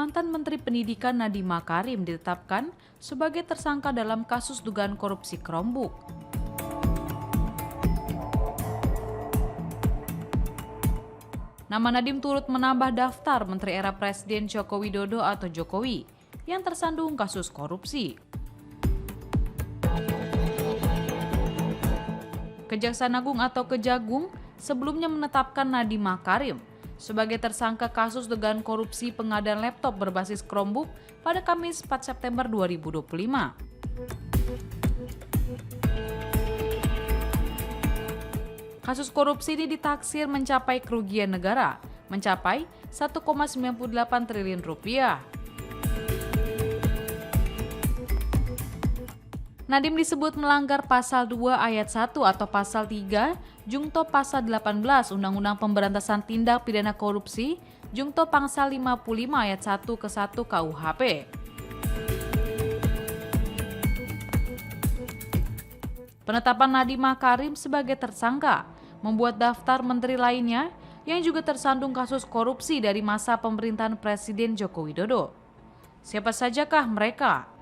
mantan Menteri Pendidikan Nadiem Makarim ditetapkan sebagai tersangka dalam kasus dugaan korupsi Chromebook. Nama Nadiem turut menambah daftar Menteri era Presiden Joko Widodo atau Jokowi yang tersandung kasus korupsi. Kejaksaan Agung atau Kejagung sebelumnya menetapkan Nadiem Makarim sebagai tersangka kasus dugaan korupsi pengadaan laptop berbasis Chromebook pada Kamis 4 September 2025. Kasus korupsi ini ditaksir mencapai kerugian negara mencapai 1,98 triliun rupiah. Nadiem disebut melanggar pasal 2 ayat 1 atau pasal 3 Jungto pasal 18 Undang-Undang Pemberantasan Tindak Pidana Korupsi Jungto pasal 55 ayat 1 ke 1 KUHP. Penetapan Nadiem Makarim sebagai tersangka membuat daftar menteri lainnya yang juga tersandung kasus korupsi dari masa pemerintahan Presiden Joko Widodo. Siapa sajakah mereka?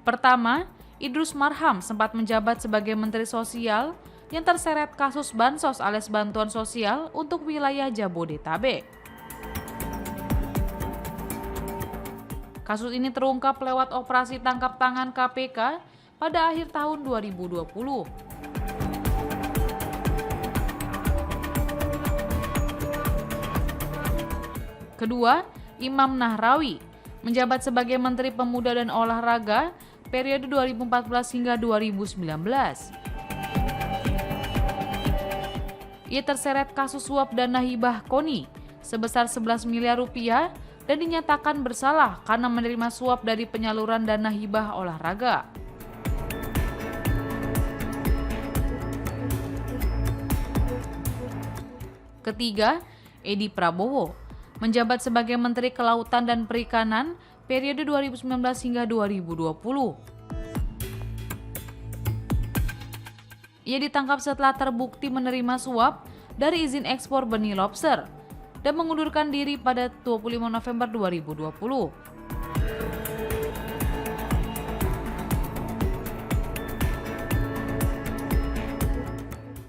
Pertama, Idrus Marham sempat menjabat sebagai Menteri Sosial yang terseret kasus Bansos alias bantuan sosial untuk wilayah Jabodetabek. Kasus ini terungkap lewat operasi tangkap tangan KPK pada akhir tahun 2020. Kedua, Imam Nahrawi menjabat sebagai Menteri Pemuda dan Olahraga periode 2014 hingga 2019. Ia terseret kasus suap dana hibah KONI sebesar 11 miliar rupiah dan dinyatakan bersalah karena menerima suap dari penyaluran dana hibah olahraga. Ketiga, Edi Prabowo menjabat sebagai Menteri Kelautan dan Perikanan periode 2019 hingga 2020. Ia ditangkap setelah terbukti menerima suap dari izin ekspor benih lobster dan mengundurkan diri pada 25 November 2020.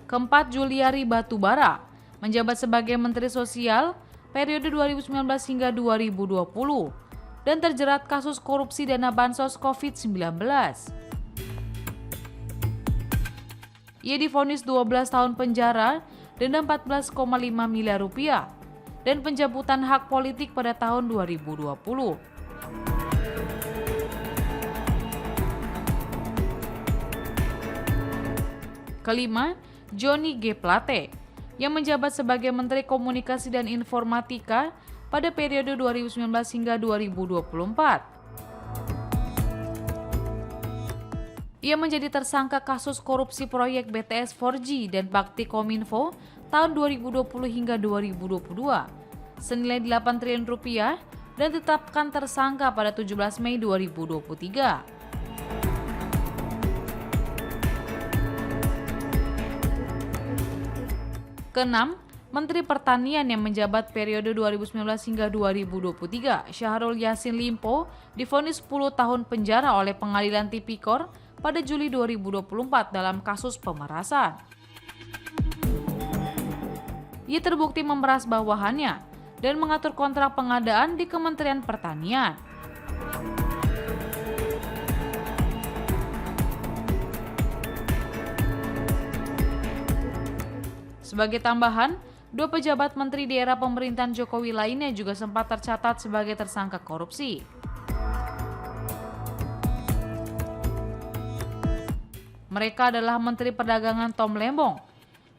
Keempat, Juliari Batubara menjabat sebagai Menteri Sosial periode 2019 hingga 2020 dan terjerat kasus korupsi dana bansos COVID-19. Ia divonis 12 tahun penjara, denda 14,5 miliar rupiah, dan pencabutan hak politik pada tahun 2020. Kelima, Johnny G. Plate yang menjabat sebagai Menteri Komunikasi dan Informatika pada periode 2019 hingga 2024. Ia menjadi tersangka kasus korupsi proyek BTS 4G dan Bakti Kominfo tahun 2020 hingga 2022 senilai 8 triliun rupiah dan ditetapkan tersangka pada 17 Mei 2023. Keenam, Menteri Pertanian yang menjabat periode 2019 hingga 2023, Syahrul Yassin Limpo, divonis 10 tahun penjara oleh Pengadilan Tipikor pada Juli 2024 dalam kasus pemerasan. Ia terbukti memeras bawahannya dan mengatur kontrak pengadaan di Kementerian Pertanian. Sebagai tambahan, 2 pejabat menteri di era pemerintahan Jokowi lainnya juga sempat tercatat sebagai tersangka korupsi. Mereka adalah Menteri Perdagangan Tom Lembong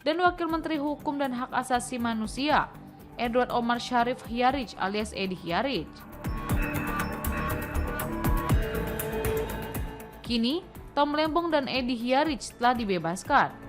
dan Wakil Menteri Hukum dan Hak Asasi Manusia Edward Omar Syarif Hiarij alias Edi Hiarij. Kini, Tom Lembong dan Edi Hiarij telah dibebaskan.